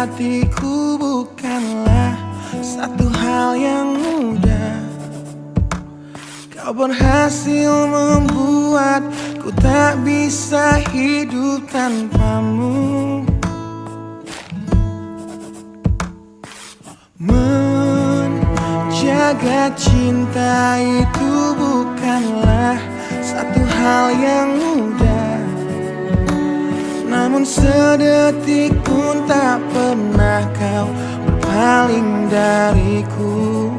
hatiku bukanlah satu hal yang mudah. Kau berhasil membuatku tak bisa hidup tanpamu. Menjaga cinta itu bukanlah satu hal yang mudah. Namun sedetik pun tak pernah kau berpaling dariku.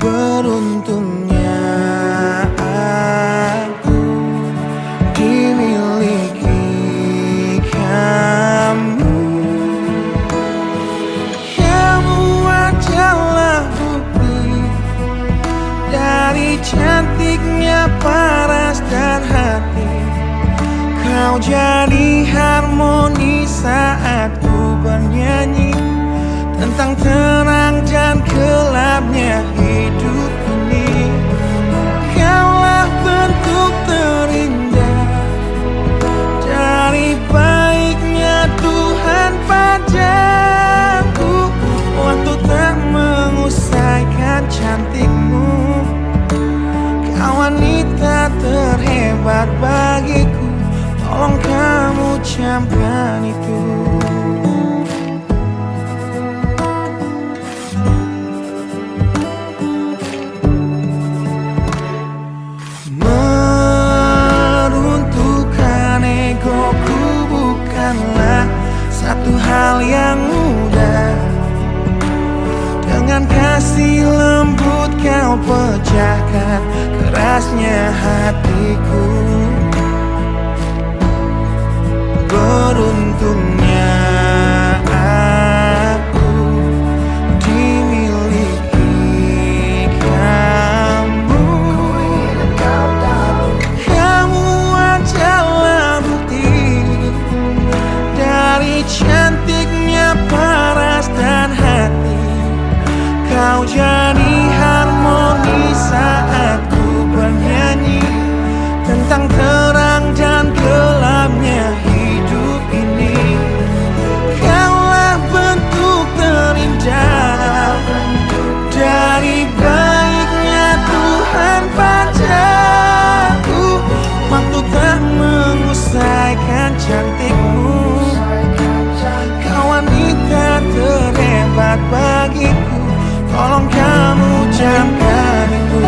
Beruntungnya aku dimiliki kamu. Kamu adalah bukti dari cantiknya paras dan hati. Kau jadi harmoni saat ku bernyanyi tentang terang dan gelapnya hidup ini. Kaulah bentuk terindah dari baiknya Tuhan padaku. Waktu tak mengusaikan cantikmu. Kau wanita terhebat bagiku. Tolong kamu camkan itu. Meruntuhkan egoku bukanlah satu hal yang mudah. Dengan kasih lembut kau pecahkan kerasnya hatiku. Beruntungnya aku dimiliki kamu. Kamu adalah bukti dari cantiknya paras dan hati. Kau jadi harmoni saat ku bernyanyi tentang terang dan gelapnya hidup ini. Kaulah bentuk terindah dari baiknya Tuhan padaku. Waktu tak mengusaikan cantikmu. Kau wanita terhebat bagiku. Tolong kamu camkan itu.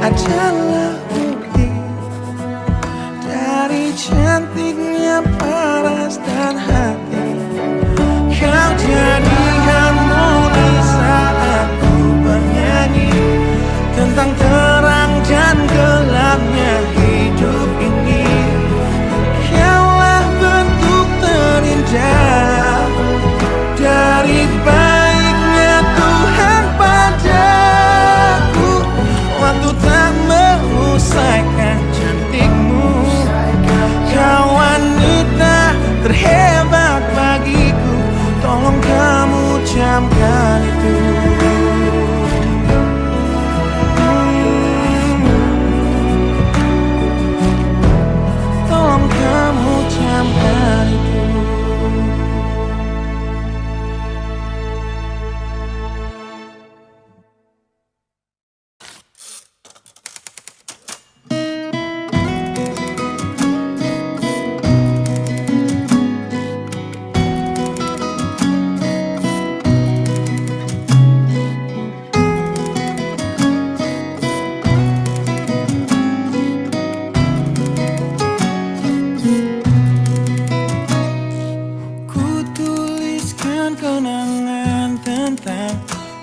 Adalah bukti dari cantiknya paras dan hati. Kau jadi harmoni saat ku bernyanyi tentang terang dan gelapnya hidup ini. Kaulah bentuk terindah dari baiknya Tuhan padaku. Waktu tak mengusaikan cantikmu. Kau wanita terhebat bagiku. Tolong kamu camkan itu. Tolong kamu camkan itu.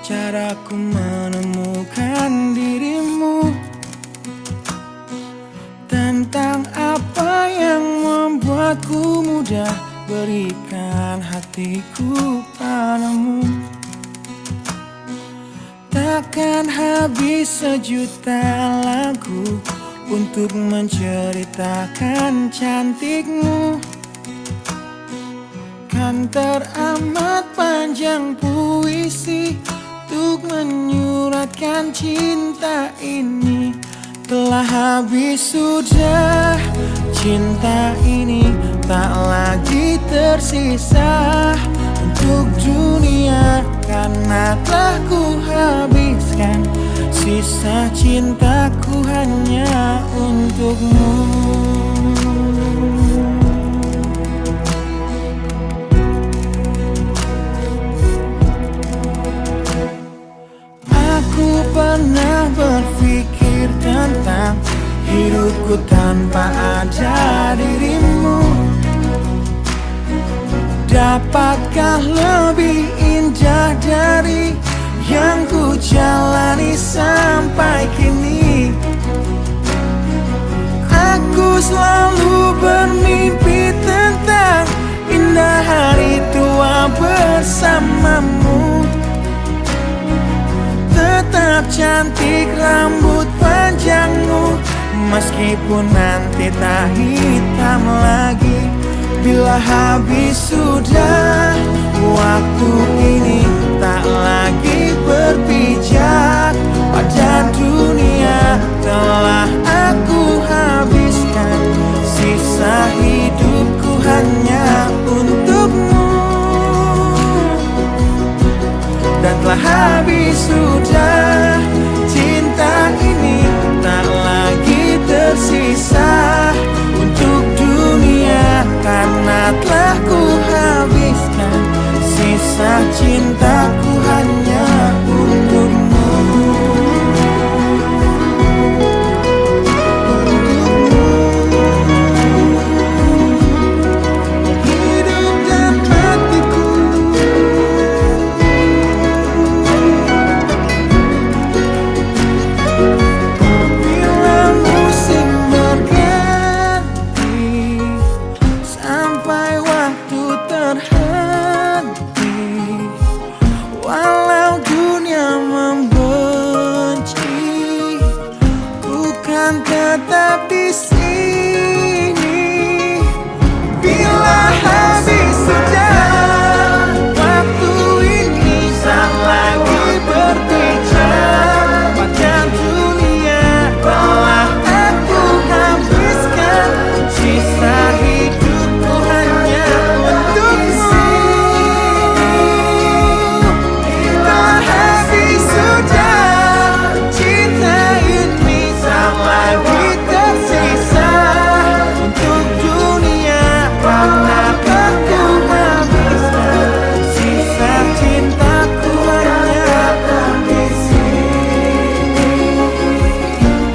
Caraku menemukan dirimu, tentang apa yang membuatku mudah berikan hatiku padamu. Takkan habis sejuta lagu untuk menceritakan cantikmu. Kan teramat panjang puisi untuk menyuratkan cinta ini. Telah habis sudah cinta ini, tak lagi tersisa untuk dunia, karena telah ku habiskan sisa cintaku hanya untukmu. Aku pernah berpikir tentang hidupku tanpa ada dirimu. Dapatkah lebih indah dari yang ku jalani sampai kini? Aku selalu bermimpi tentang indah hari tua bersamamu. Tetap cantik rambut panjangmu, meskipun nanti tak hitam lagi. Bila habis sudah waktu ini, tak lagi berpijak pada dunia. Telah aku habiskan sisa hidupku hanya untukmu. Dan telah habis sudah cinta ini, tak lagi tersisa untuk dunia, karena telah ku habiskan sisa cintaku hanya untukmu. Hidup dan matiku, bila musim berganti, sampai waktu terhenti, walau dunia membenci, ku kan tetap di sini. Bila habis sudah waktu ini, tak lagi berpijak pada dunia. Telah aku habiskan sisa hidupku hanya untukmu. Telah habis sudah cinta ini, tak lagi tersisa untuk dunia, karena aku habiskan sisa cintaku hanya di sini.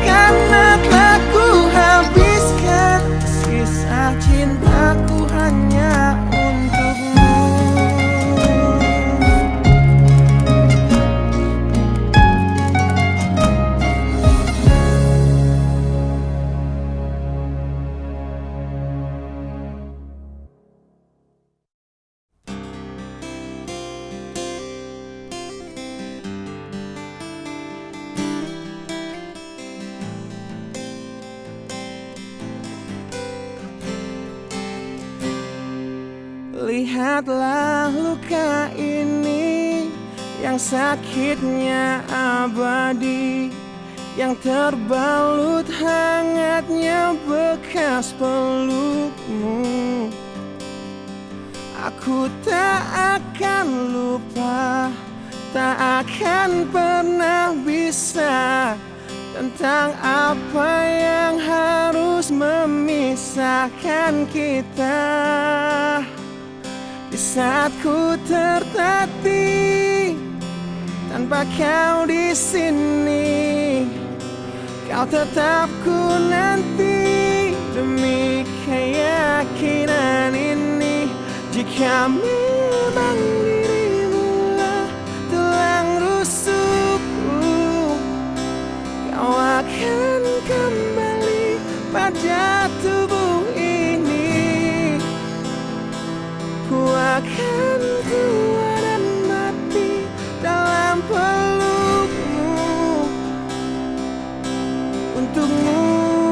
Karena telah ku habiskan sisa cintaku hanya untukmu. Lihatlah luka ini, yang sakitnya abadi, yang terbalut hangatnya bekas pelukmu. Aku tak akan lupa, tak akan pernah bisa, tentang apa yang harus memisahkan kita. Di saat ku tertatih tanpa kau di sini, kau tetap ku nanti demi keyakinan ini. Jika memang dirimu lah tulang rusukku, kau akan kembali pada tubuh ini. Ku akan tua dan mati dalam pelukmu untukmu.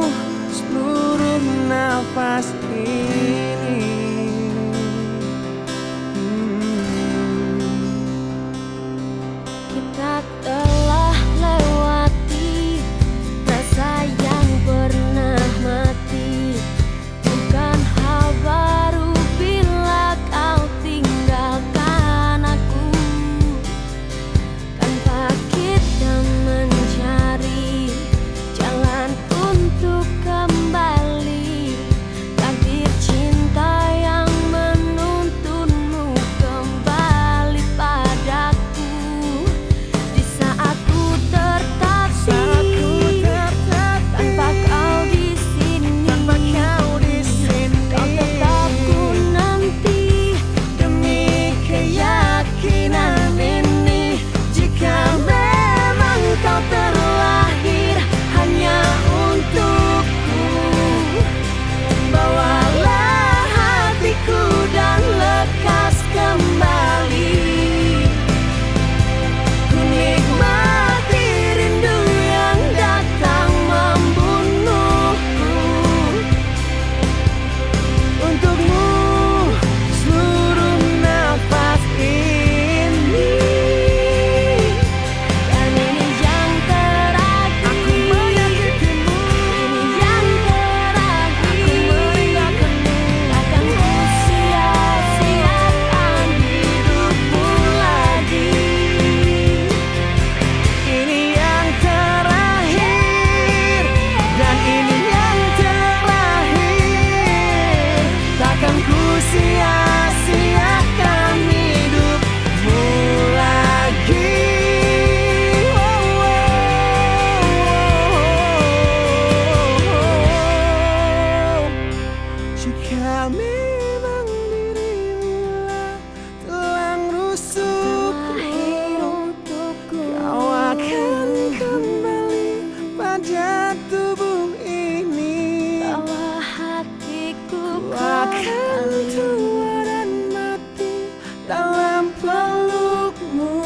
tubuh ini. Bawa hatiku Ku akan tua dan mati dalam pelukmu.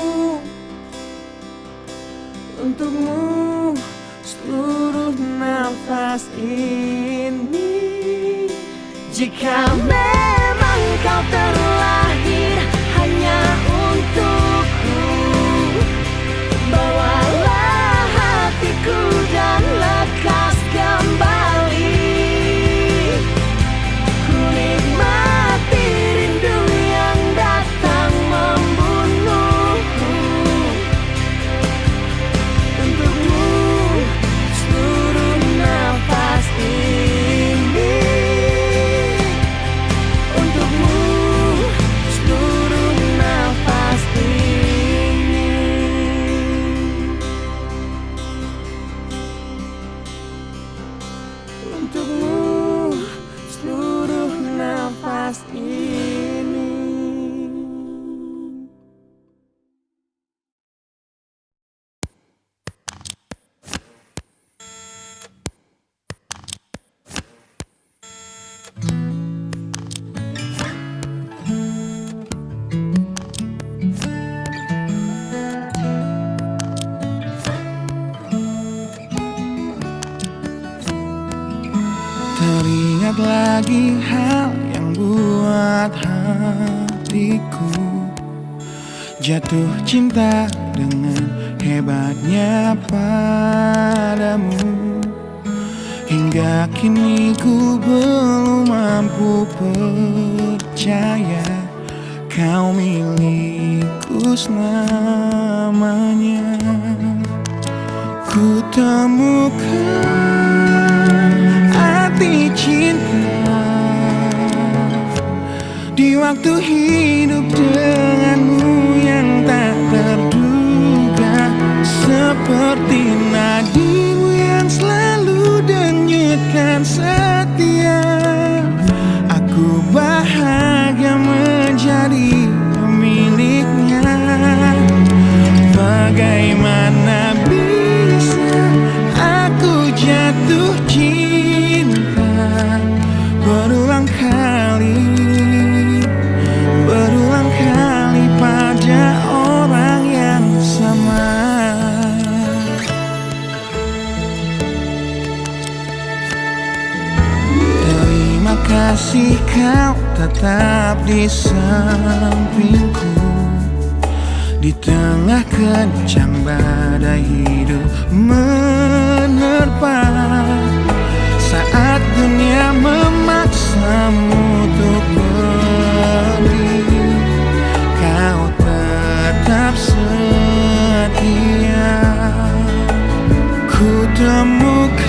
Untukmu seluruh nafas ini. Jika memang kau terlahir hanya untukku, bawalah hatiku dan lekas kembali. Ku nikmati rindu yang datang membunuhku. Untukmu seluruh nafas ini. Untukmu seluruh nafas ini. Untukmu seluruh nafas ini. Teringat lagi hal yang buat hatiku jatuh cinta dengan hebatnya padamu. Hingga kini ku belum mampu percaya kau milikku selamanya. Ku temukan arti cinta di waktu hidup denganmu yang tak terduga. Seperti nadimu yang selalu denyutkan setia. Aku bahagia menjadi pemiliknya. Bagaimana bisa aku jatuh cinta berulang kali pada orang yang sama. Terima kasih kau tetap di sampingku di tengah kencang badai hidup menerpa. Saat dunia memaksamu untuk pergi, kau tetap setia. Ku temukan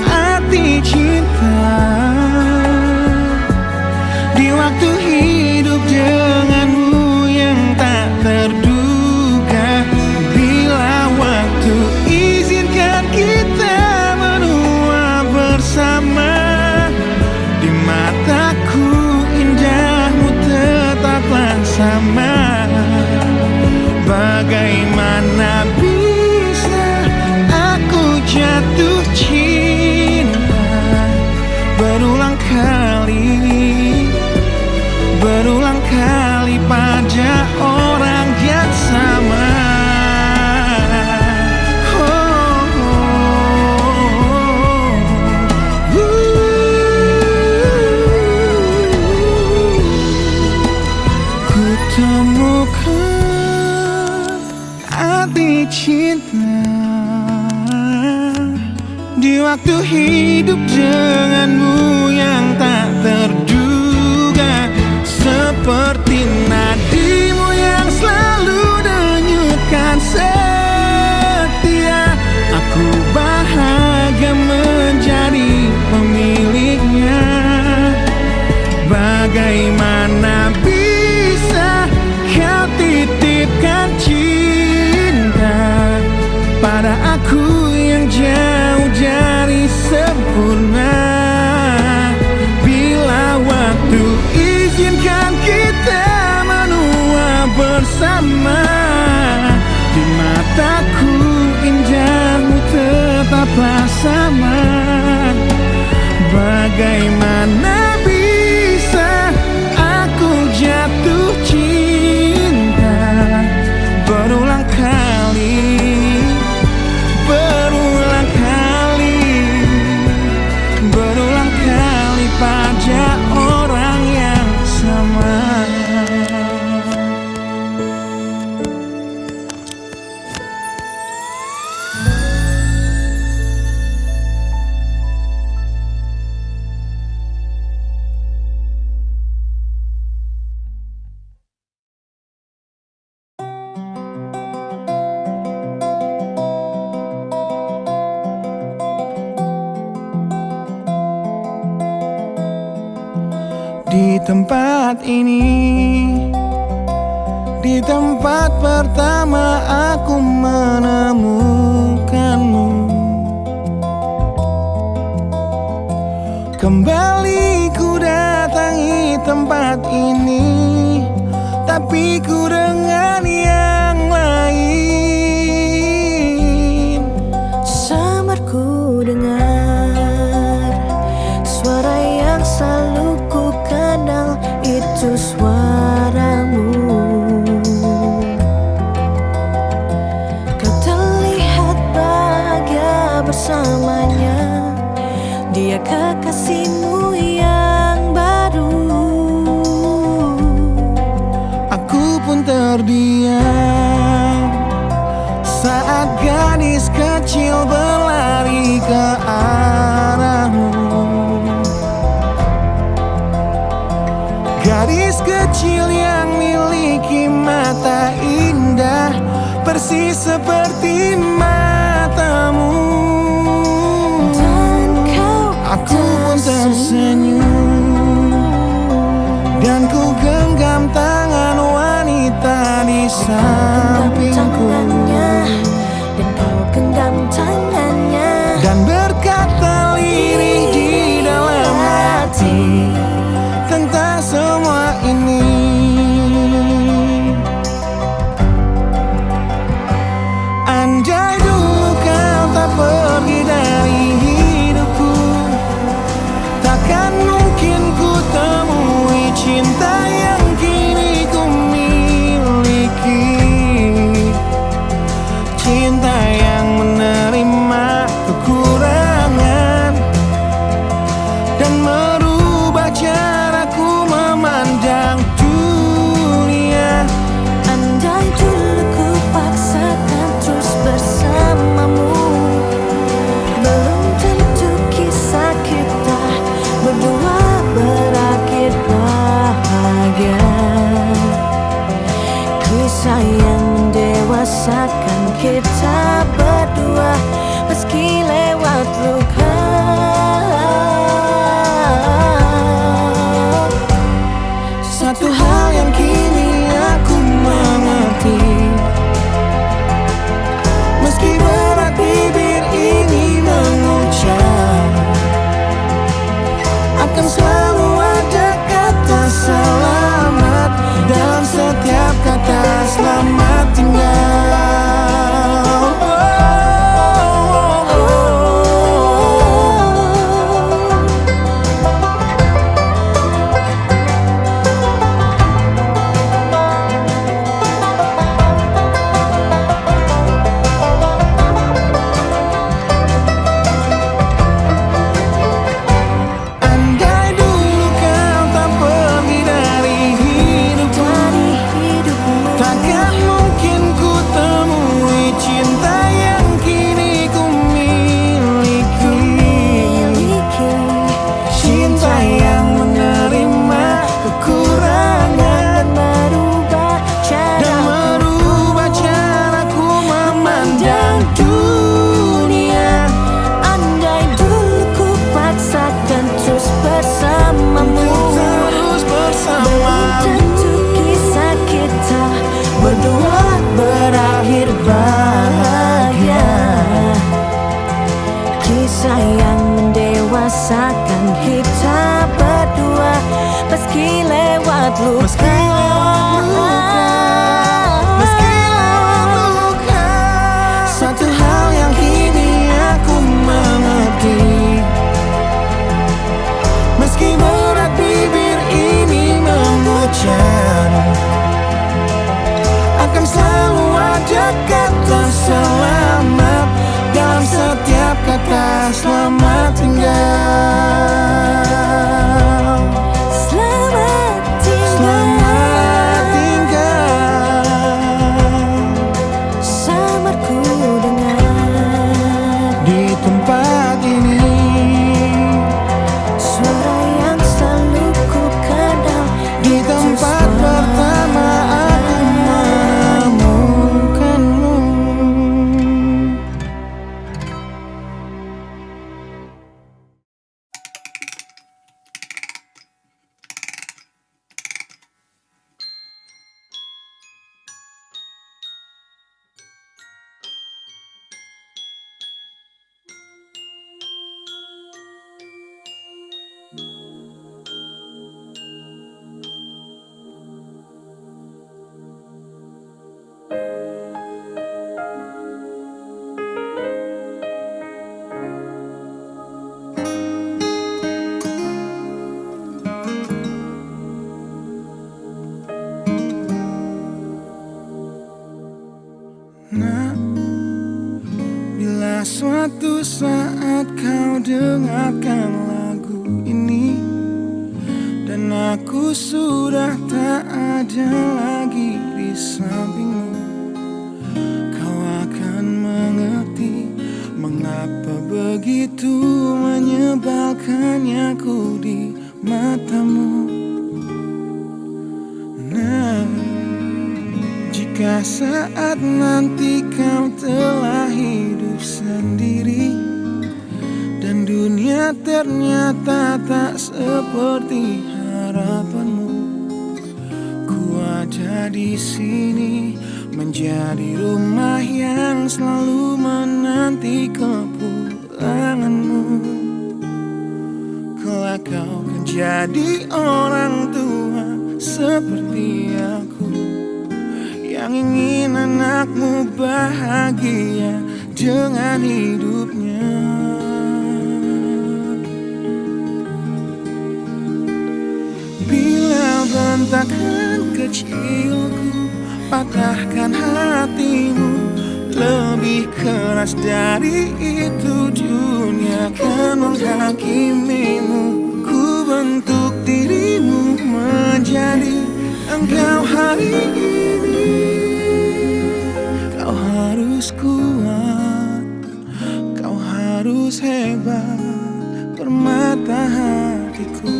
arti cinta di waktu hidup denganmu yang tak terduga. Bila waktu izinkan kita menua bersama, di mataku indahmu tetaplah sama. Bagaimana bisa aku jatuh cinta berulang kali pada orang yang sama. Ku temukan arti cinta di waktu hidup denganmu yang tak terduga. Seperti nadimu yang selalu denyutkan setia. Aku bahagia menjadi pemiliknya. Bagaimana bisa kau titipkan cinta pada aku yang jauh dari sempurna. Bila waktu izinkan kita Bagaimana bisa aku jatuh cinta berulang kali, berulang kali, berulang kali pada orang yang sama. Di tempat ini, di tempat pertama aku menemukanmu. Kembali ku datangi tempat ini, tapi ku dengan yang lain. Samar ku dengar suara yang selalu ku kenal, itu suaramu. Kau terlihat bahagia bersamanya, dia kekasihmu yang baru. Aku pun terdiam saat gadis kecil berlari ke arahmu. Gadis kecil yang miliki mata indah, persis seperti matamu. Aku pun tersenyum dan ku genggam tangan wanita di sampingku. Dan kau genggam tangannya, Dan berkata lirih di dalam hati tentang semua ini. Andai dulu kau tak pergi dari hidupku, takkan mungkin ku temui cinta yang kini ku miliki. Cinta yang menerima kekurangan dan merubah caraku memandang dunia. andai dulu ku paksakan terus bersamamu, belum tentu kisah kita berdua berakhir bahagia. Kisah yang mendewasakan kita berdua meski lewat luka. Satu hal yang kini aku mengerti, meski berat bibir ini mengucap, akan selalu ada kata selamat dalam setiap kata selamat tinggal. Andai dulu kau tak pergi dari hidupku, takkan mungkin ku temui cinta yang kini ku miliki. Cinta yang menerima kekurangan dan merubah caraku memandang dunia. Andai dulu ku paksakan terus bersamamu, Terus bersama, belum tentu kisah kita berdua berakhir bahagia. Kisah yang mendewasakan kita berdua meski lewat luka. meski lewat luka, meski lewat luka. Satu hal yang kini aku mengerti, selamat tinggal. Selamat tinggal. Selamat tinggal. Samarku dengar Di tempat ini suara yang selalu ku kenal. di tempat pertama aku menemukanmu. Nah, bila suatu saat kau dengarkan lagu ini dan aku sudah tak ada lagi di sampingmu, kau akan mengerti mengapa begitu menyebalkannya aku di matamu. Nah, jika saat nanti kau telah hidup sendiri dan dunia ternyata tak seperti harapanmu, ku ada di sini menjadi rumah yang selalu menanti kepulanganmu. Kelak kau akan jadi orang tua seperti aku yang ingin anakmu bahagia dengan hidupnya. Bila bentakan kecilku patahkan hatimu, lebih keras dari itu dunia akan menghakimimu. Ku bentuk dirimu menjadi engkau hari ini. Kau harus kuat, kau harus hebat, permata hatiku.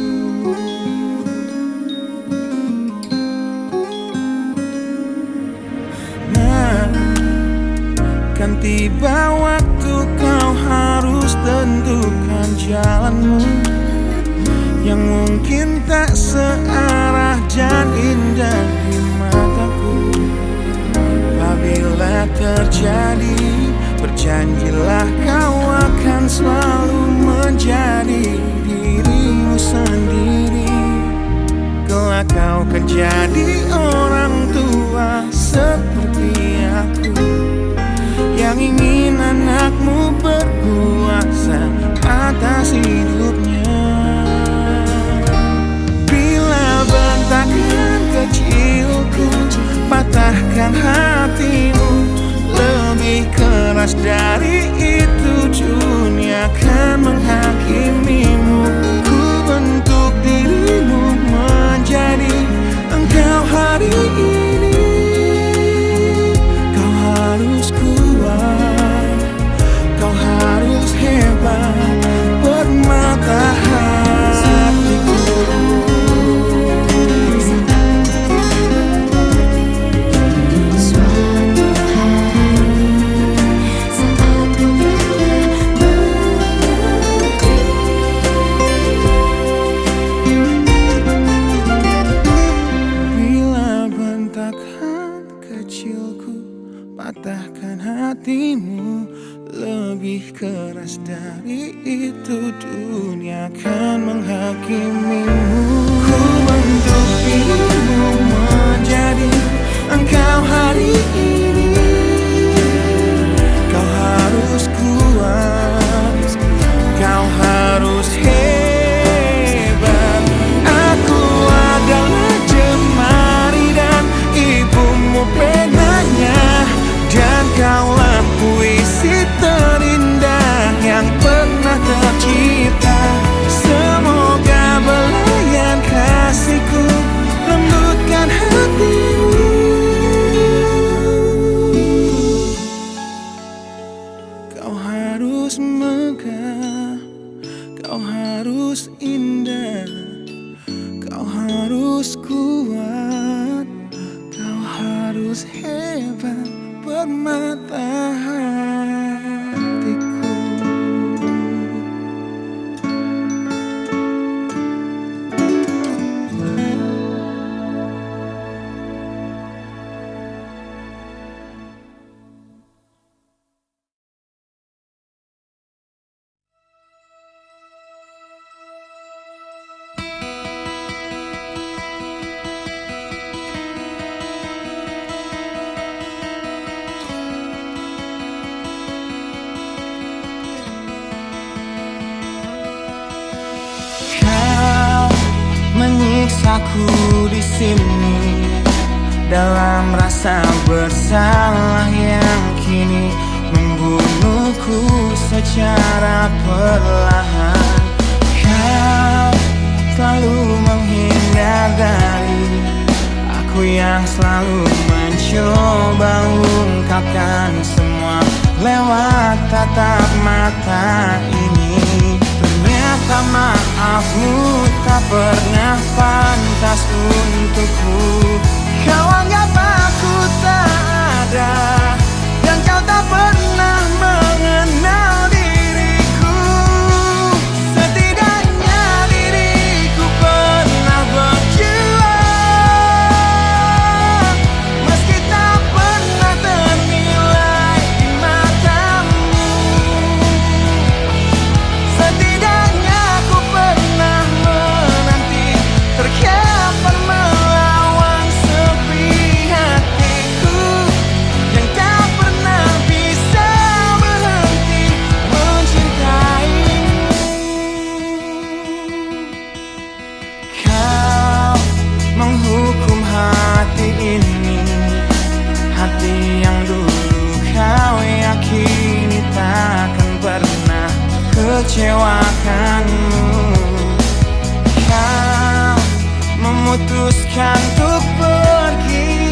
Nah, kan tiba waktu kau harus tentukan jalanmu yang mungkin tak searah dan indah di mataku. Apabila terjadi, berjanjilah kau akan selalu menjadi dirimu sendiri. Kelak kau akan jadi orang tua seperti aku yang ingin anakmu berkuasa atas hidupnya. Bentakan kecilku patahkan hatimu, lebih keras dari itu dunia akan menghakimimu. Ku bentuk dirimu menjadi engkau hari ini. Kau harus kuat, kau harus hebat, permata hatiku. Patahkan hatimu, lebih keras dari itu dunia akan menghakimimu. Ku bentuk dirimu menjadi engkau hari ini. Kau harus kuat, kau harus hebat. Aku adalah jemari dan ibumu penanya, dan kaulah puisi terindah yang pernah harus megah, kau harus indah, kau harus kuat, kau harus hebat, permata hatiku. Menyiksaku di sini dalam rasa bersalah yang kini membunuhku secara perlahan. Kau selalu menghindar dari aku yang selalu mencoba ungkapkan semua lewat tatap mata ini. Ternyata maafmu tak pernah pantas untukku. Kau anggap aku tak ada, dan kau tak pernah mengenal diriku. Setidaknya diriku pernah berjuang, meski tak pernah ternilai di matamu. Setidaknya aku pernah menanti, terkapan melawan sepi hatiku, yang tak pernah bisa berhenti mencintaimu. Kau menghukum hati ini, hati yang dulu kau yakini takkan pernah kecewakanmu. Kau memutuskan untuk pergi,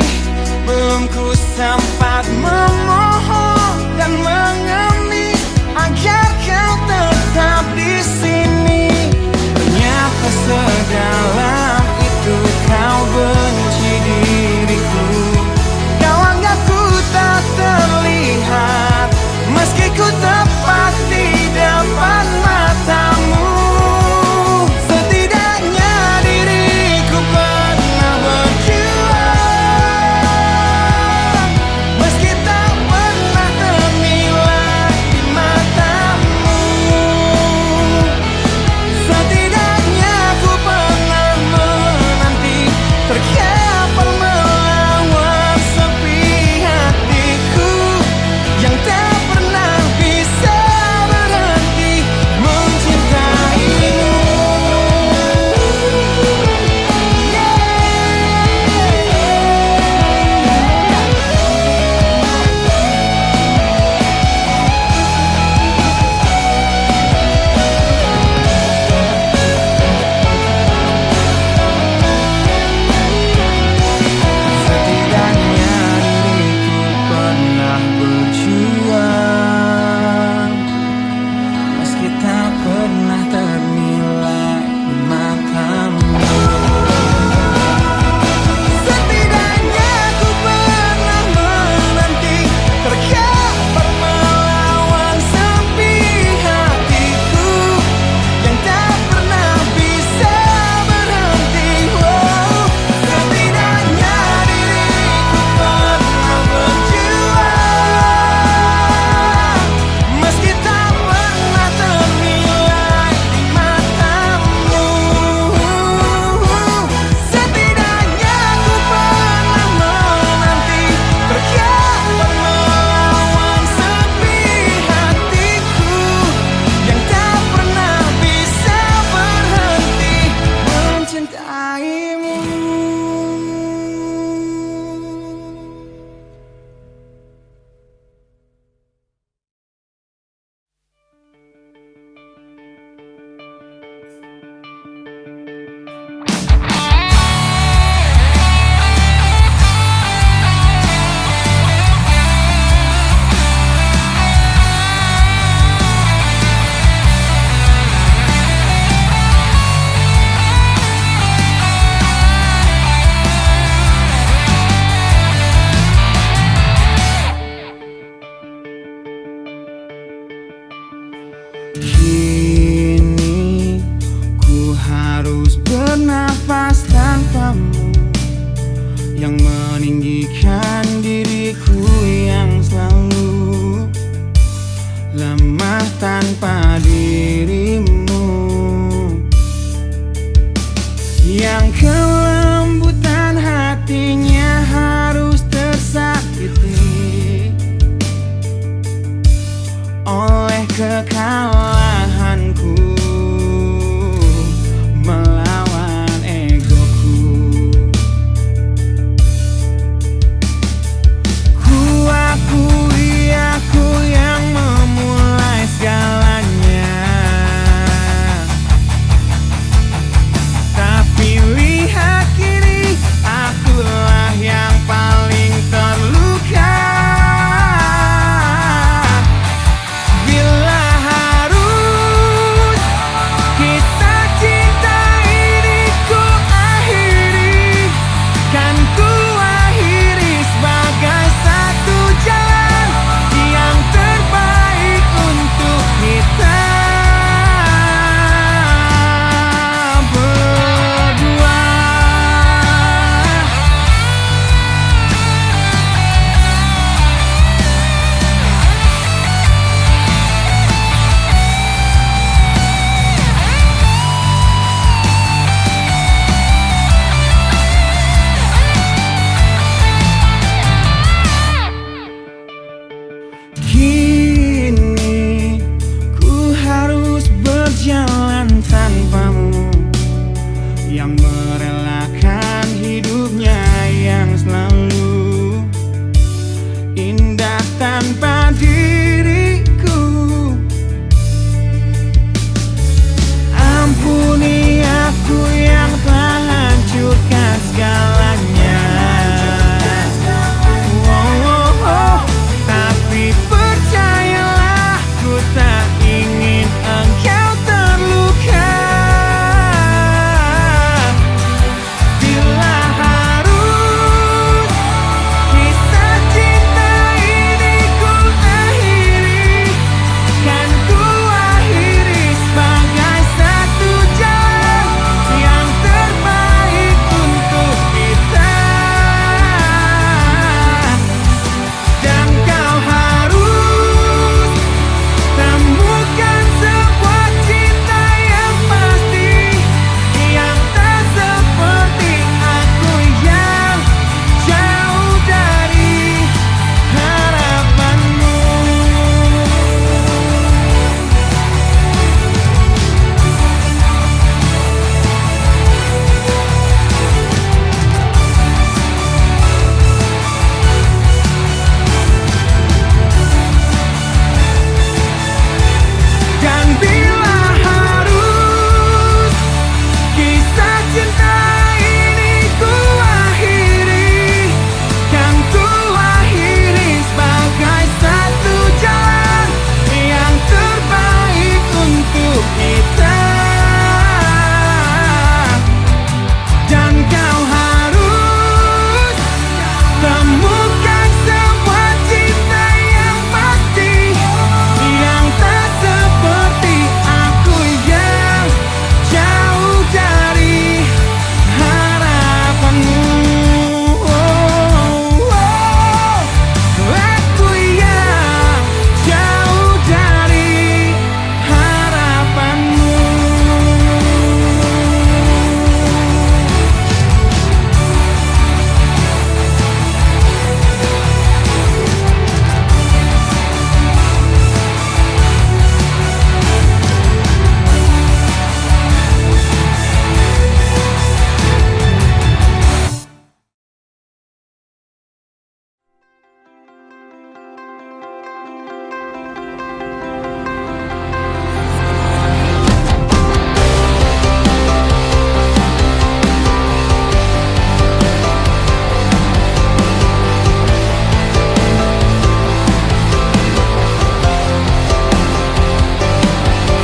belum ku sempat memohon dan mengemis agar kau tetap di sini. Ternyata sedalam itu kau benci diriku. Kau anggap ku tak terlihat, meski ku tepat di depan matamu. Setidaknya diriku pernah berjuang, meski tak Kini ku harus bernafas tanpamu, yang meninggikan diriku yang selalu lemah tanpa dirimu, yang kelembutan hatinya harus tersakiti oleh kekalahanku melawan egoku. Ku akui aku yang memulai segalanya, tapi lihat kini akulah yang paling terluka. Bila harus kisah cinta ini ku akhiri, kan ku akhiri sebagai satu jalan yang terbaik untuk kita berdua. Kini ku harus berjalan tanpamu, yang merelakan hidupnya yang selalu indah tanpa diriku. Ampuni aku yang telah hancurkan segalanya. Tapi percayalah, ku tak ingin engkau terluka. Bila harus kisah cinta ini ku akhiri, kan ku akhiri sebagai satu jalan yang terbaik untuk kita. Dan kau harus temukan sebuah cinta yang pasti, yang tak seperti aku yang jauh dari harapanmu. Dan bila harus kisah cinta ini ku akhiri, kan ku akhiri sebagai satu jalan yang terbaik untuk kita. Dan kau harus temukan sebuah cinta yang pasti, yang tak seperti aku yang jauh dari harapanmu. Aku yang jauh dari harapanmu.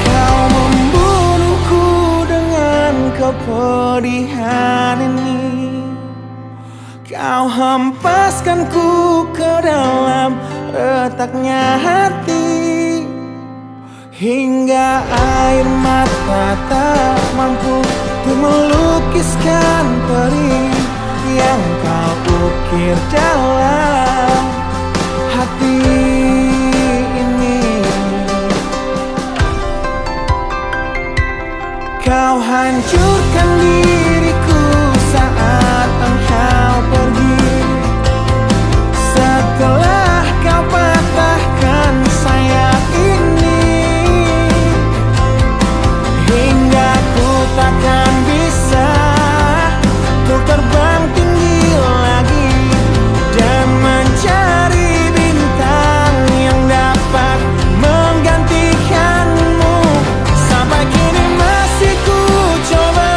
Kau membunuhku dengan kepedihan ini, kau hempaskanku ke dalam retaknya hati hingga air mata tak mampu untuk melukiskan perih yang kau ukir dalam hati ini. Kau hancurkan diriku saat engkau pergi. Setelah kau patahkan sayap ini, hingga ku takkan bisa untuk terbang tinggi lagi dan mencari bintang yang dapat menggantikanmu. Sampai kini masih ku coba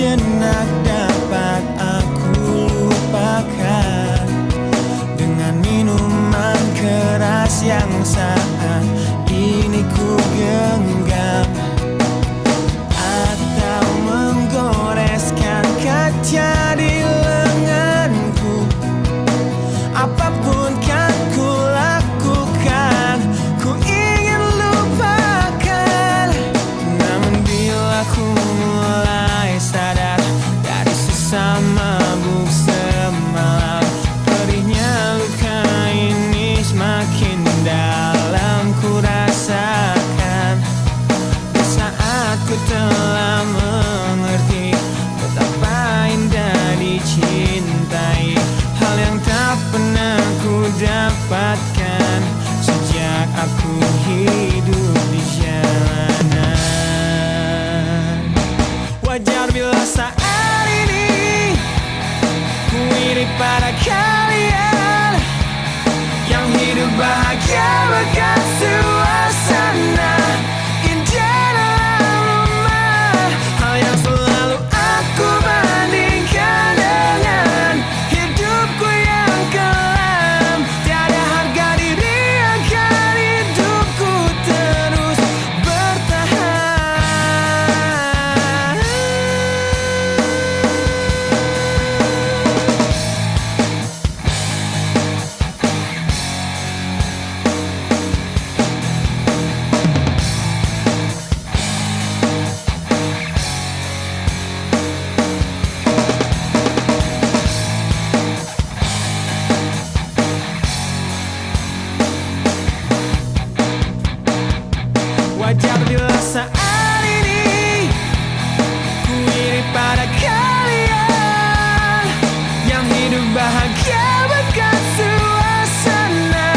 sejenak dapat aku lupakan dengan minuman keras yang saat ini ku genggam, atau menggoreskan kaca di lenganku. Apapun kan ku lakukan, ku ingin lupakan. Namun bila ku mulai sadar dari sisa mabuk semalam, perihnya luka ini semakin dalam ku rasakan. Di saat ku telah mengerti betapa indah dicintai, hal yang tak pernah ku dapatkan sejak aku hidup di jalanan. Wajar bila saat ini ku iri pada kalian yang hidup bahagia bahkan suasana indah dalam rumah. Hal yang selalu aku bandingkan dengan hidupku yang kelam. Tiada harga diri agar hidupku terus bertahan. Wajar bila saat ini ku iri pada kalian yang hidup bahagia bahkan suasana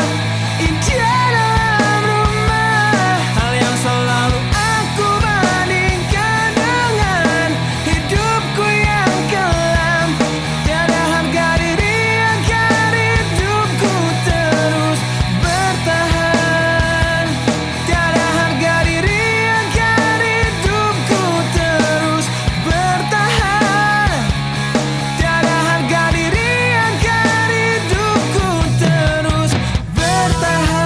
indah dalam rumah. Hal yang selalu aku bandingkan dengan hidupku yang kelam. Tiada harga diri agar hidupku terus bertahan. Tiada harga diri agar hidupku terus bertahan. Tiada harga diri agar hidupku terus bertahan.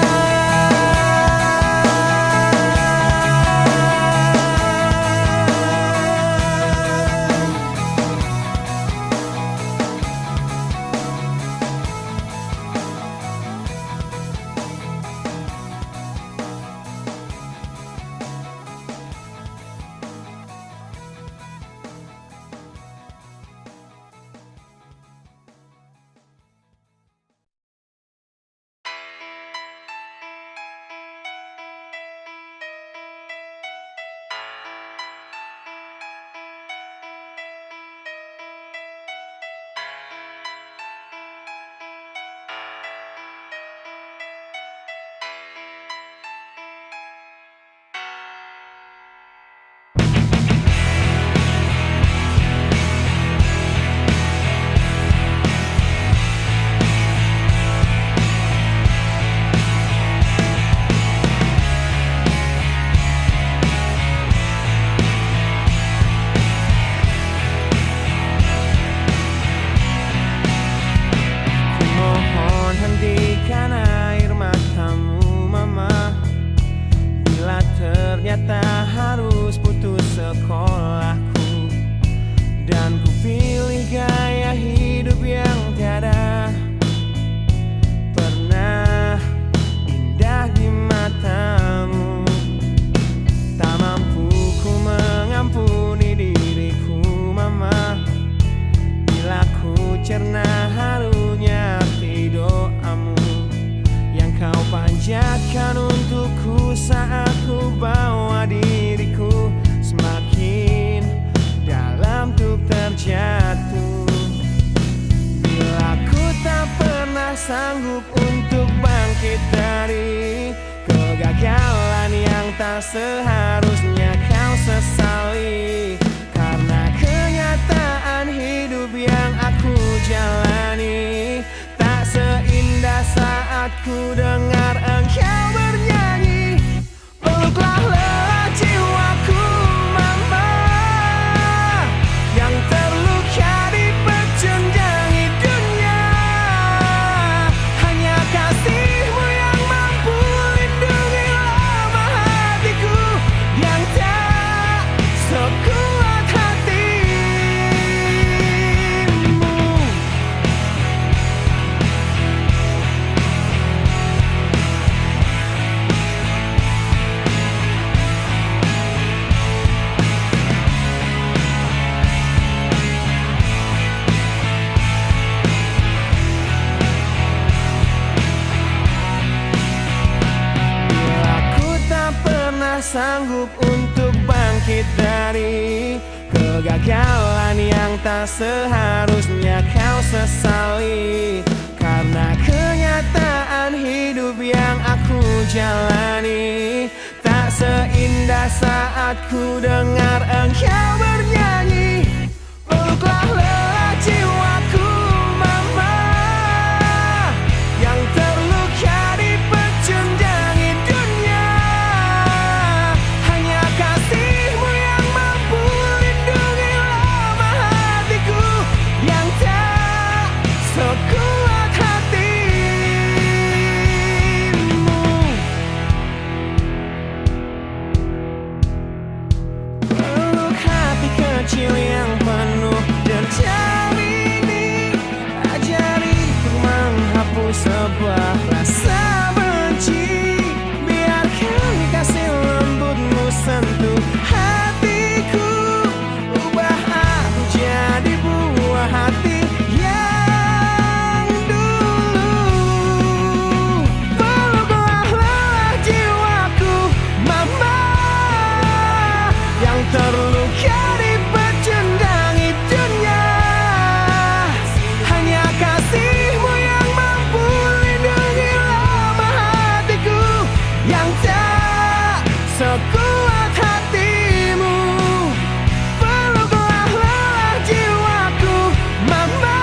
Mohon hentikan air matamu mama, bila ternyata harus putus sekolahku, dan ku pilih gaya hidup yang tiada pernah indah di matamu. Tak mampu ku mengampuni diriku mama, bila ku cerna harunya arti doamu yang kau panjatkan untukku saat ku bawa diriku semakin dalam untuk terjatuh. Bila ku tak pernah sanggup untuk bangkit dari kegagalan yang tak seharusnya kau sesali, karena kenyataan hidup yang aku jalani tak seindah saat ku dengar engkau bernyanyi. Peluklah lelah jiwaku mama, yang sanggup untuk bangkit dari kegagalan yang tak seharusnya kau sesali. Karena kenyataan hidup yang aku jalani tak seindah saat ku dengar engkau bernyanyi. Peluklah lelah jiwaku mama, yang terluka dipecundangi dunia. Hanya kasihmu yang mampu lindungi lemah hatiku yang tak sekuat hatimu. Peluk hati kecil yang penuh dendam ini, ajariku menghapus sebuah rasa benci. Biarkan kasih lembutmu sentuh hatiku, ubah aku jadi buah hati yang dulu. Peluklah lelah jiwaku mama, yang terluka dipecundangi dunia. Hanya kasihmu yang mampu lindungi lemah hatiku yang tak sekuat hatimu. Peluklah lelah jiwaku mama,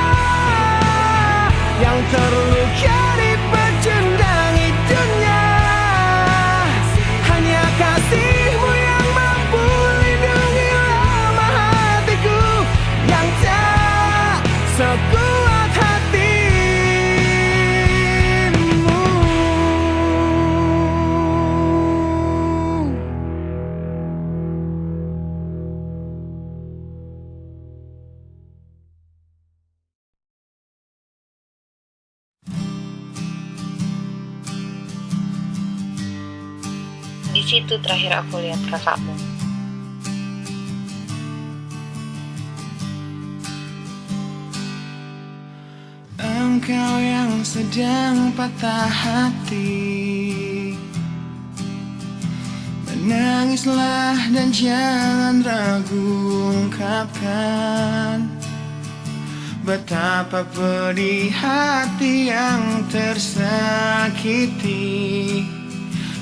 yang terluka dipecundangi dunia. Hanya kasihmu yang mampu lindungi lemah hatiku yang tak sekuat hatimu. Di situ terakhir aku lihat kakakmu. Engkau yang sedang patah hati, menangislah dan jangan ragu ungkapkan betapa pedih hati yang tersakiti.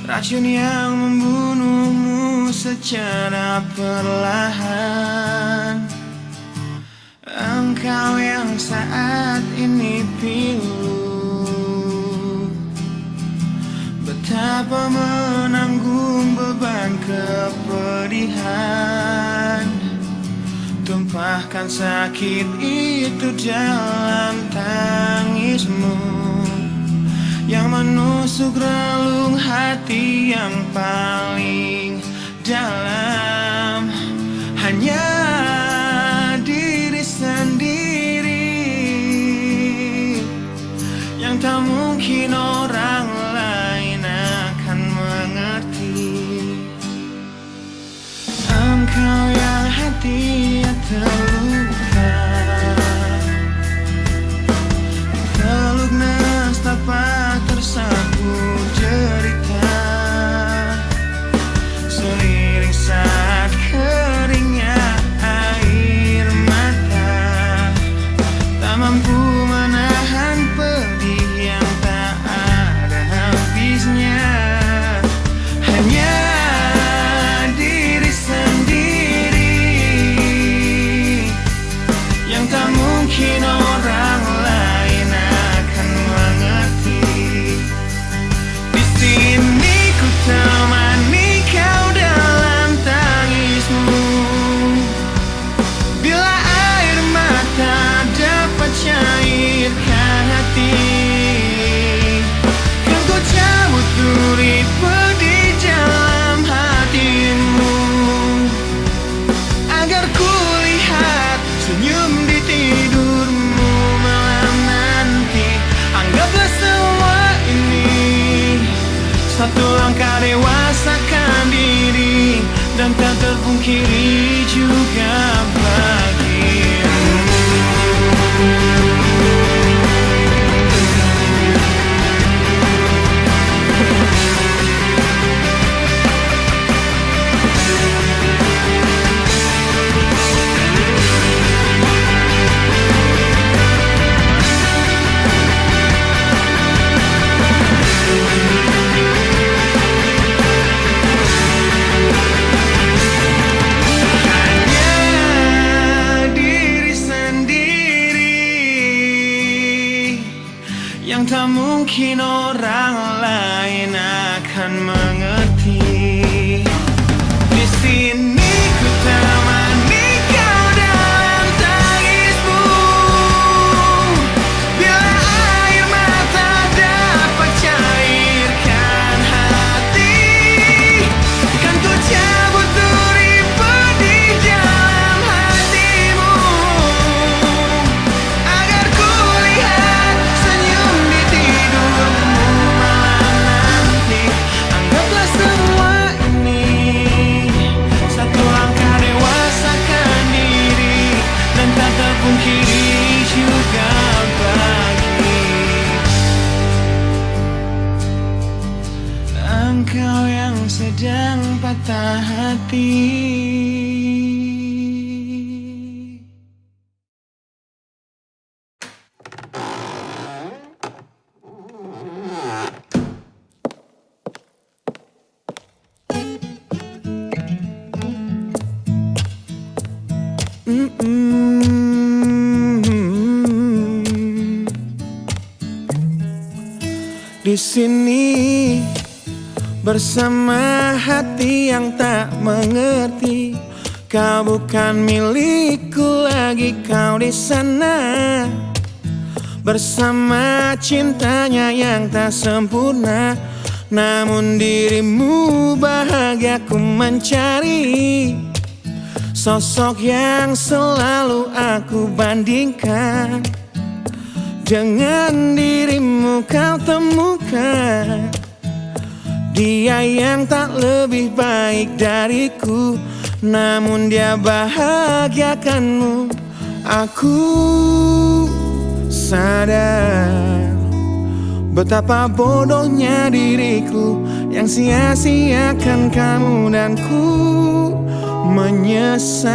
Racun yang membunuhmu secara perlahan. Engkau yang saat ini pilu, betapa menanggung beban kepedihan. Tumpahkan sakit itu dalam tangismu yang menusuk relung hati yang paling dalam. Hanya diri sendiri yang tak mungkin orang lain akan mengerti. Engkau yang hatinya terluka, peluk nestapa tersapu derita, seiring saat keringnya air mata, tak mampu menahan pedih yang tak ada habisnya. Hanya diri sendiri yang tak mungkin orang lain akan mengerti. Di sini ku temani kau dalam tangismu, bila air mata dapat cairkan hati. Kan ku cabut duri pedih dalam hatimu, agar ku lihat senyum di tidurmu malam nanti. Anggaplah semua ini satu langkah dewasakan diri, dan tak terpungkiri juga bagimu. mungkin orang lain akan mengerti. Di sini ku temani kau dalam tangismu. Bila air mata dapat cairkan hati, kan ku cabut durimu di dalam hatimu, agar ku lihat senyum di tidurmu malam nanti. Anggaplah semua ini satu langkah dewasakan diri, dan tak terpungkiri juga bagi engkau yang sedang patah hati. Di sini bersama hati yang tak mengerti. Kau bukan milikku lagi, kau di sana bersama cintanya yang tak sempurna. Namun dirimu bahagia ku mencari, sosok yang selalu aku bandingkan dengan dirimu. Kau temukan dia yang tak lebih baik dariku, namun dia bahagiakanmu. Aku sadar betapa bodohnya diriku yang sia-siakan kamu, dan ku menyesal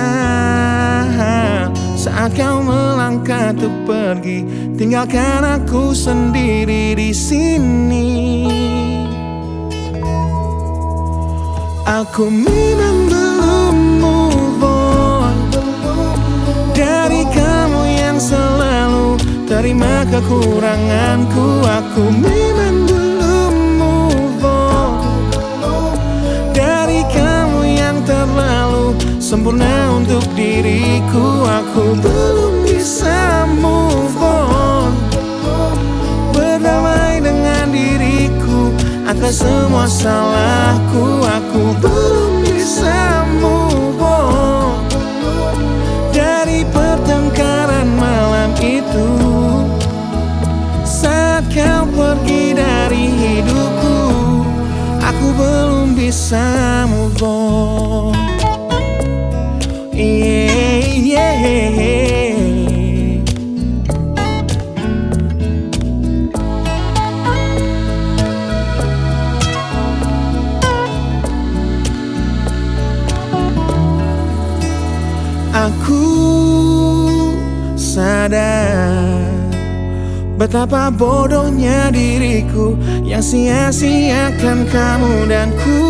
saat kau melangkah untuk pergi, tinggalkan aku sendiri di sini. Aku memang belum move on dari kamu yang selalu terima kekuranganku. Aku memang belum move on dari kamu yang terlalu sempurna untuk diriku. Aku belum bisa move on, berdamai dengan diriku atas semua salahku. Aku belum bisa move on dari pertengkaran malam itu saat kau pergi dari hidupku. Aku belum bisa move on. Aku sadar betapa bodohnya diriku yang sia-siakan kamu, dan ku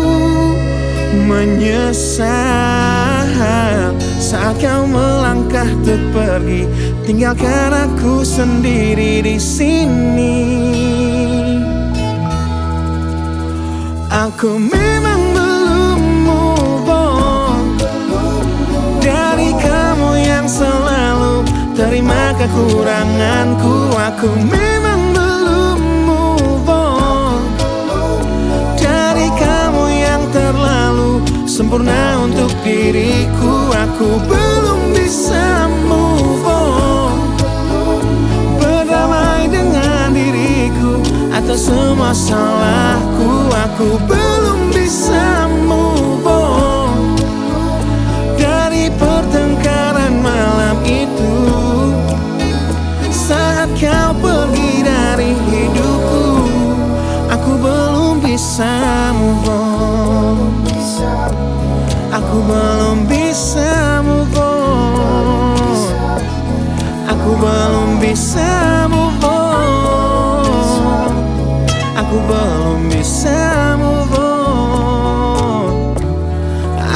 menyesal saat kau melangkah untuk pergi, tinggalkan aku sendiri di sini. Aku memang belum move on dari kamu yang selalu terima kekuranganku. Aku memang belum move on dari kamu yang terlalu sempurna untuk diriku. Aku belum bisa move on, berdamai dengan diriku atas semua salahku. Aku belum bisa move on dari pertengkaran malam itu saat kau pergi dari hidupku. Aku belum bisa move on. Aku belum bisa move on. Aku belum bisa move on. Aku belum bisa move on.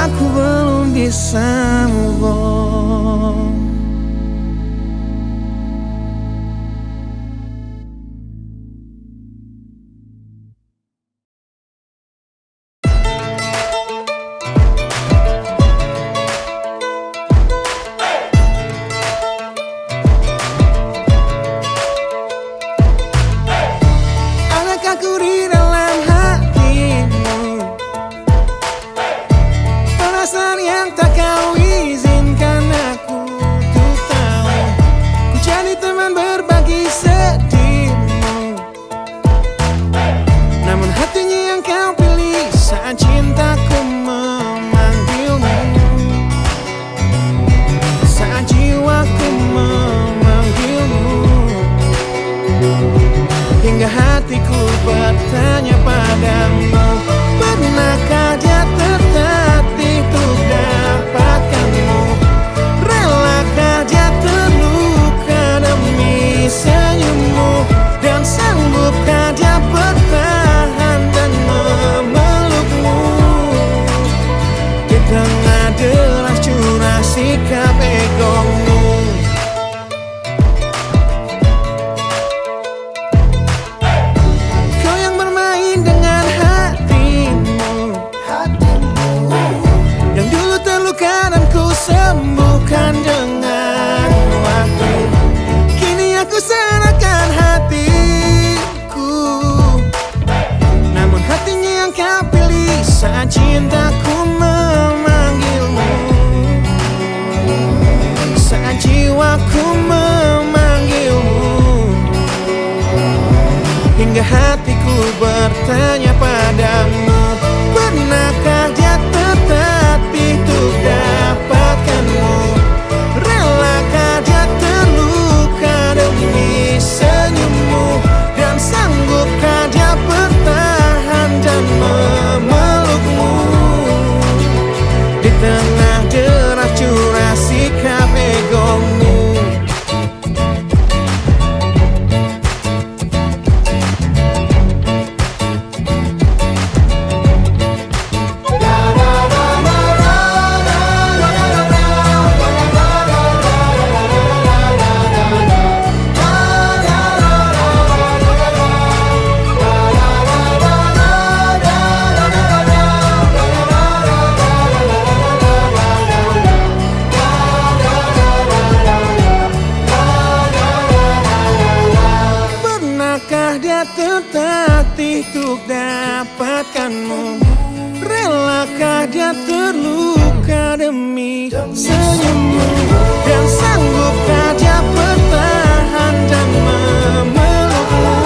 Aku belum bisa move on. aku di dalam hatimu. Perasaan yang tak kau izinkan aku untuk tahu. Ku jadi teman berbagi sedihmu, namun hatinya yang kau pilih saat cintaku memanggilmu. Saat jiwaku memanggilmu, hingga hatiku bertanya padamu, pernahkah dia tertatih untuk dapatkanmu? Relakah dia terluka demi senyummu? Dan sanggupkah dia bertahan dan memelukmu di tengah deras curah sikap egomu? Kau yang bermain dengan hatimu, yang dulu terluka dan ku sembuhkan dengan waktu. Kini aku serahkan hatiku, namun hatinya yang kau pilih saat cintaku memanggilmu. Saat jiwaku memanggilmu, hingga hatiku bertanya padamu, pernahkah dia tertatih untuk dapatkanmu? Relakah dia terluka demi senyummu? Dan sanggupkah dia bertahan dan memelukmu di tengah deras curah sikap egomu? Pernahkah dia tertatih untuk dapatkanmu? Relakah dia terluka demi senyummu? Dan sanggupkah dia bertahan dan memelukmu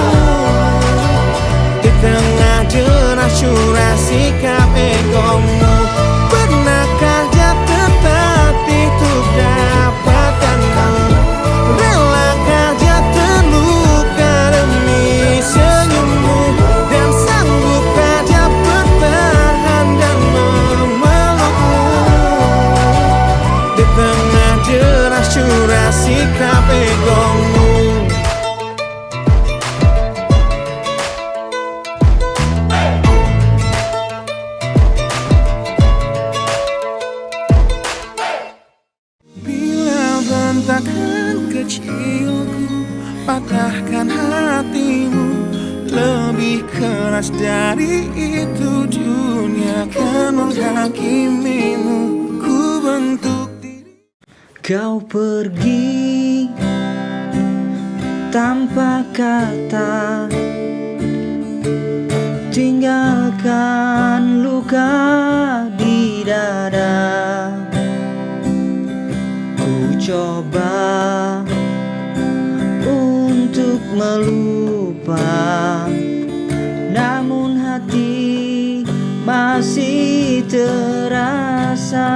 di tengah deras curah sikap egomu? Pernahkah dia tertatih untuk dapatkanmu? Relakah dia terluka demi senyummu? Dan sanggupkah dia bertahan dan memelukmu di tengah deras curah sikap egomu? Bila bentakan kecilku patahkan hatimu, lebih keras dari itu dunia akan menghakimimu. Ku bentuk diri. Kau pergi tanpa kata, tinggalkan luka di dada. Ku coba untuk melupa, namun hati masih terasa.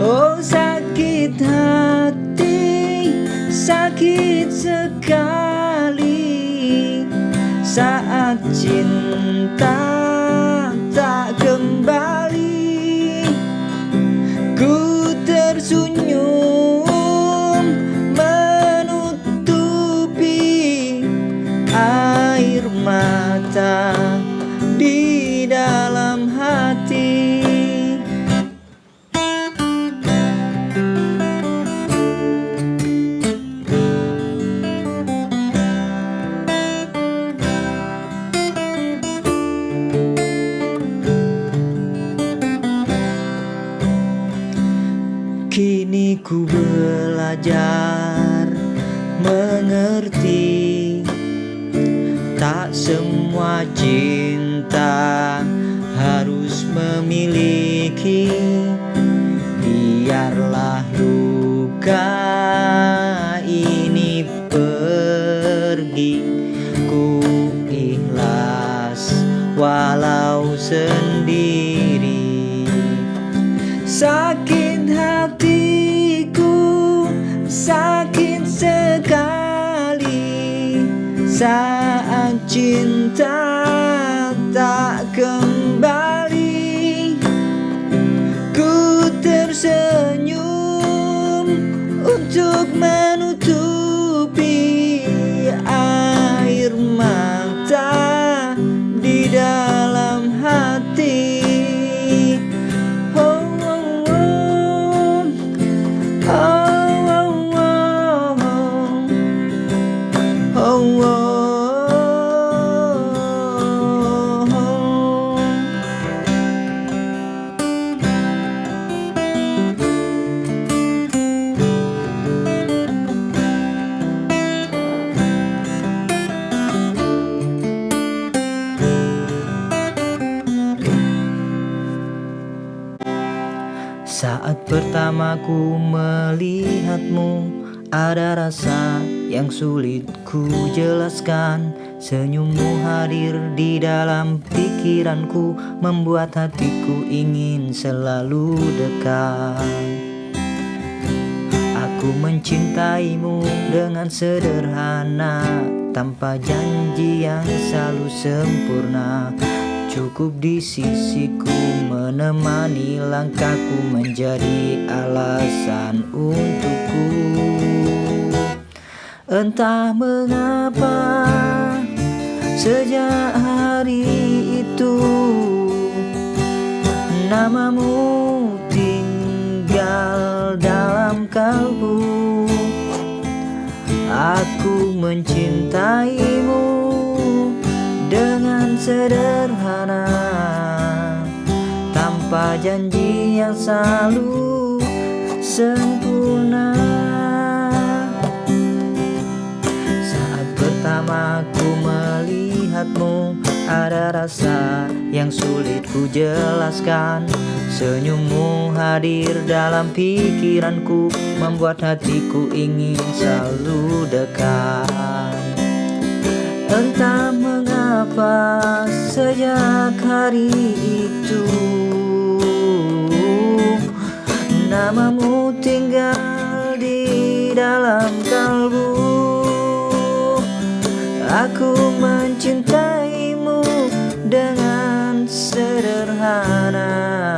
Oh sakit hati, sakit sekali saat cinta tak kembali. Ku tersenyum menutupi air mata di dalam hati. Kini ku belajar mengerti, tak Tak semua cinta harus memiliki. Biarlah luka ini pergi. Ku ikhlas walau sendiri. Sakit hatiku, sakit sekali saat cinta tak kembali. Ku tersenyum untuk menutupi air mata di dalam hati. Oh, oh, oh, oh, oh, oh, oh, oh. Saat pertama ku melihatmu, ada rasa yang sulit ku jelaskan. Senyummu hadir di dalam pikiranku, membuat hatiku ingin selalu dekat. Aku mencintaimu dengan sederhana, tanpa janji yang selalu sempurna. Cukup di sisiku menemani langkahku, menjadi alasan untukku. Entah mengapa sejak hari itu namamu tinggal dalam kalbu. Aku mencintaimu dengan sederhana, tanpa janji yang selalu sempurna. Saat pertama ku melihatmu, ada rasa yang sulit ku jelaskan. Senyummu hadir dalam pikiranku, membuat hatiku ingin selalu dekat. Entah mengapa sejak hari itu namamu tinggal di dalam kalbu. Aku mencintaimu dengan sederhana,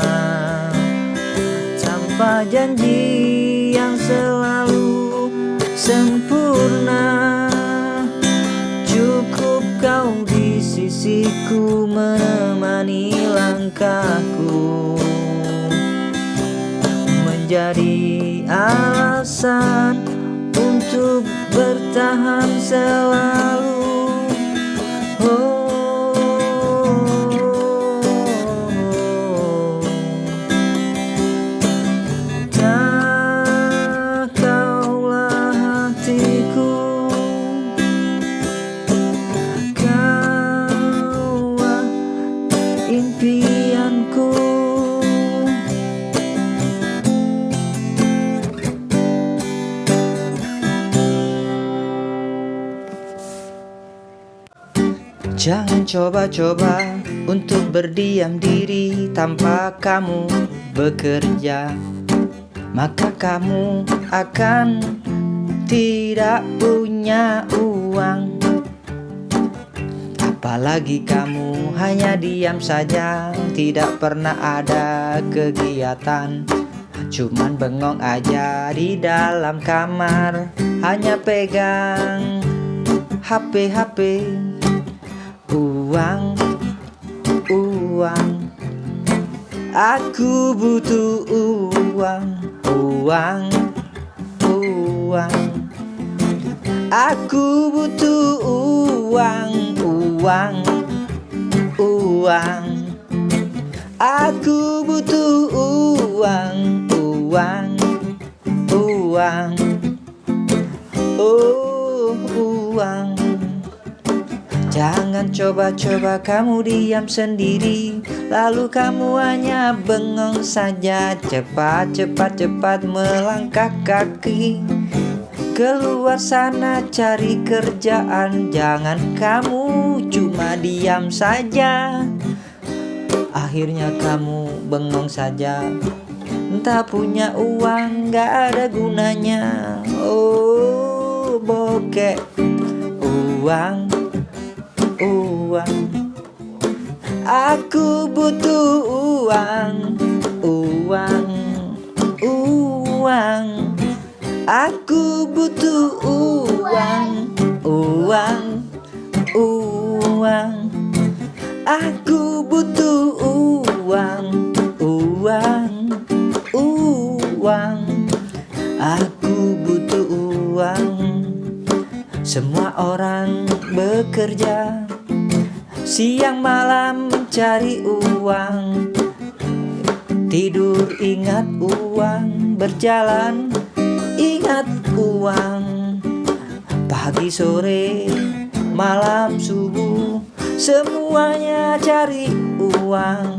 tanpa janji yang selalu sempurna. Cukup kau di sisiku menemani langkahku, menjadi alasan untuk bertahan selalu. Tak kaulah hatiku, kaulah impianku. Jangan coba-coba untuk berdiam diri tanpa kamu bekerja, maka kamu akan tidak punya uang. Apalagi kamu hanya diam saja, tidak pernah ada kegiatan, cuman bengong aja di dalam kamar, hanya pegang HP. Uang, uang, aku butuh uang, uang, uang, aku butuh uang, uang, uang, aku butuh uang, uang, uang, oh uang. Jangan coba-coba kamu diam sendiri, lalu kamu hanya bengong saja. Cepat melangkah kaki keluar sana cari kerjaan. Jangan kamu cuma diam saja, akhirnya kamu bengong saja. Entah punya uang gak ada gunanya. Oh bokek, uang. Aku butuh uang. Aku butuh uang. Aku butuh uang. Aku butuh uang. Semua orang bekerja siang malam cari uang. Tidur ingat uang, berjalan ingat uang. Pagi sore malam subuh semuanya cari uang.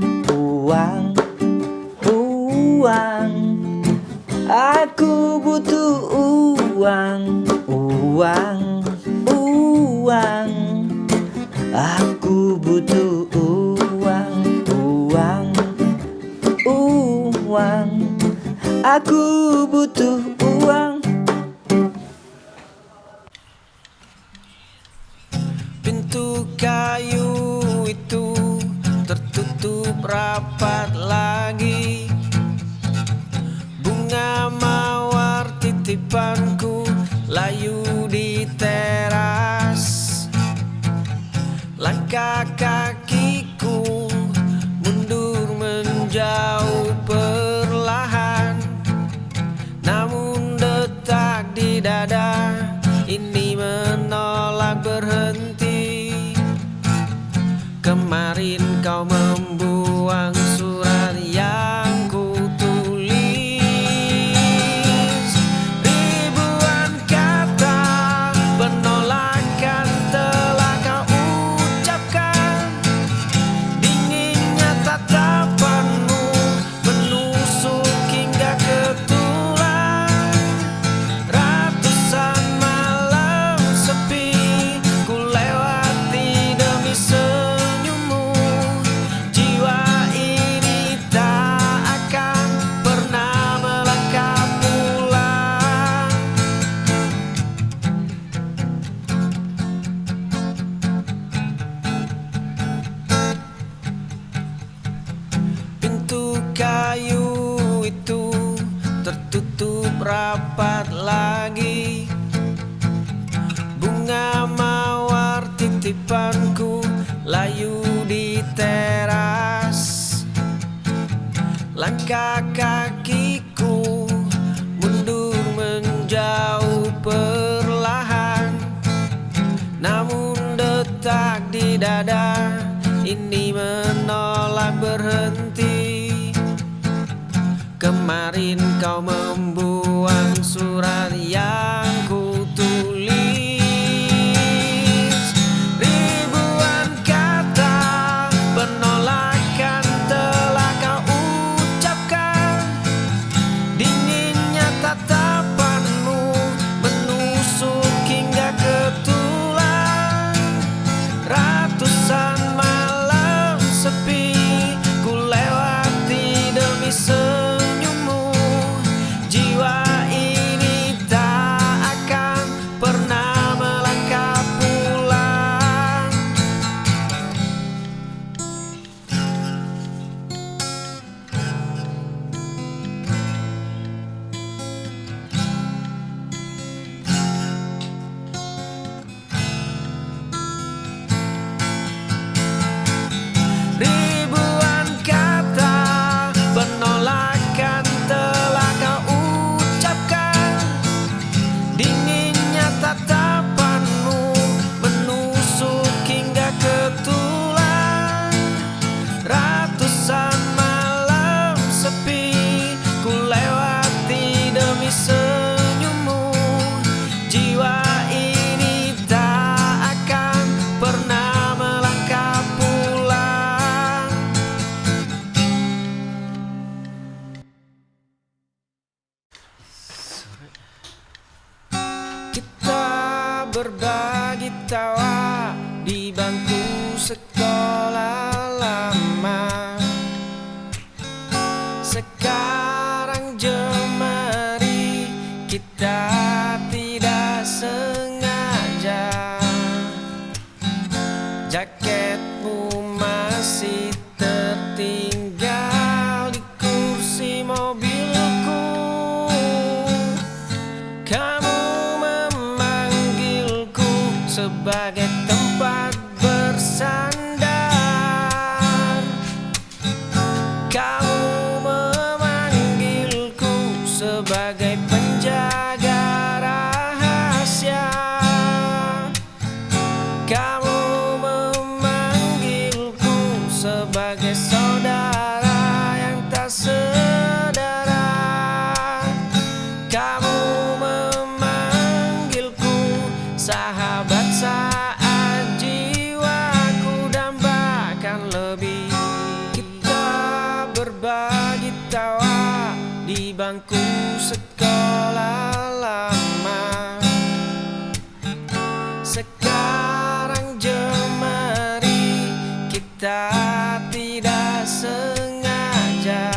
Aku butuh uang. Aku butuh uang. Aku butuh uang. Pintu kayu itu tertutup rapat lagi. Bunga mawar titipanku layu di teras. Langkah kakiku mundur menjauh perlahan, namun detak di dada ini menolak berhenti. Kemarin kau membuang surat yang ku tulis. Ribuan kata penolakan telah kau ucapkan. Dinginnya tatapanmu menusuk hingga ke tulang. Ratusan malam sepi ku lewati demi senyummu. Jiwa ini tak akan pernah melangkah pulang. Pintu kayu itu tertutup rapat lagi. Bunga mawar titipanku layu di teras. Langkah kakiku mundur menjauh perlahan, namun detak di dada ini menolak berhenti. Kemarin kau membuang surat yang ku tulis. Ribuan kata penolakan telah kau ucapkan. Dinginnya tatapanmu menusuk hingga ke tulang. Ratusan malam sepi ku lewati demi senyummu. Jiwa ini tak sekolah lama. Sekarang jemari kita tidak sengaja. Jaketmu masih tertinggal di kursi mobilku. Kamu memanggilku sebagai tempat bersandar. Kamu memanggilku sebagai penjaga rahasia. Kamu memanggilku sebagai saudara yang tak sedara. Kamu memanggilku sahabat saat jiwaku dambakan lebih. Kita berbagi tawa di bangku sekolah lama. Sekarang jemari kita tidak sengaja.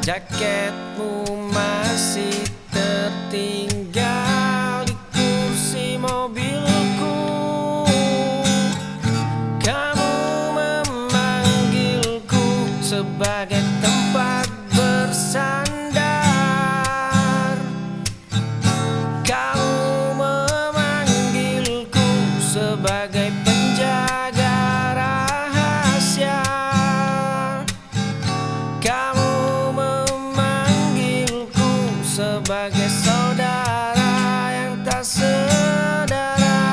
Jaketmu masih tertinggal di kursi mobilku. Kamu memanggilku sebagai tempat bersandar. Kamu memanggilku sebagai penjaga rahasia. Kamu memanggilku sebagai saudara yang tak sedara.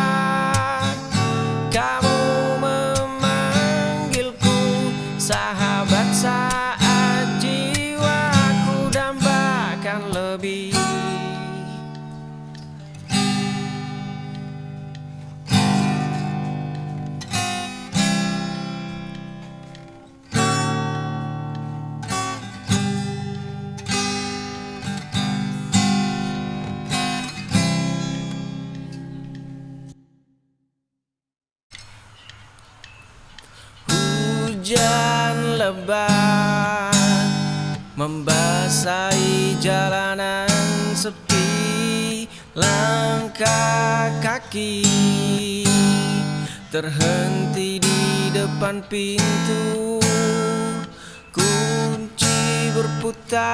Kamu memanggilku sahabat saat jiwaku dambakan lebih. Hujan lebat membasahi jalanan sepi. Langkah kaki terhenti di depan pintu. Kunci berputar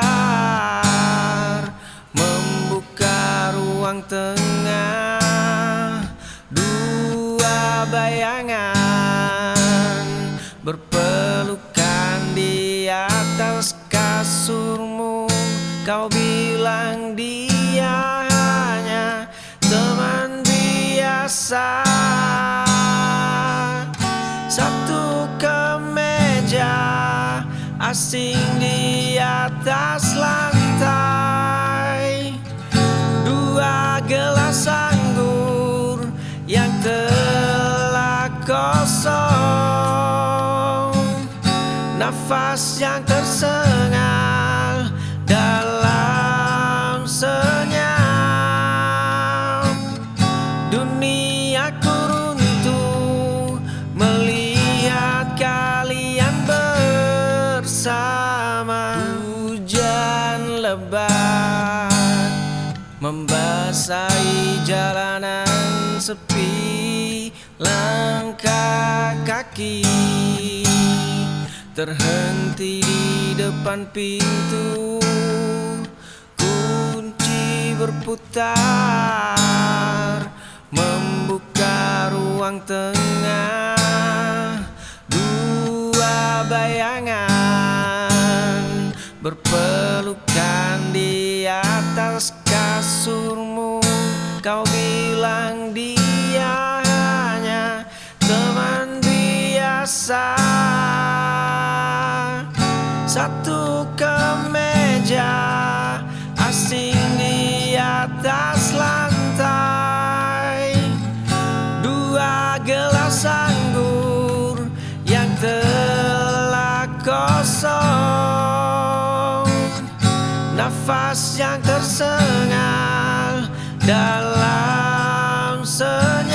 membuka ruang tengah. Dua bayangan berpelukan di atas kasurmu. Kau bilang dia hanya teman biasa. Satu kemeja asing di atas lantai. Dua gelas anggur yang telah kosong. Nafas yang tersengal dalam senyap. Duniaku runtuh melihat kalian bersama. Hujan lebat membasahi jalanan sepi. Langkah kaki terhenti di depan pintu. Kunci berputar membuka ruang tengah. Dua bayangan berpelukan di atas kasurmu. Kau bilang dia hanya teman biasa. Satu kemeja asing di atas lantai. Dua gelas anggur yang telah kosong. Nafas yang tersengal dalam senyap.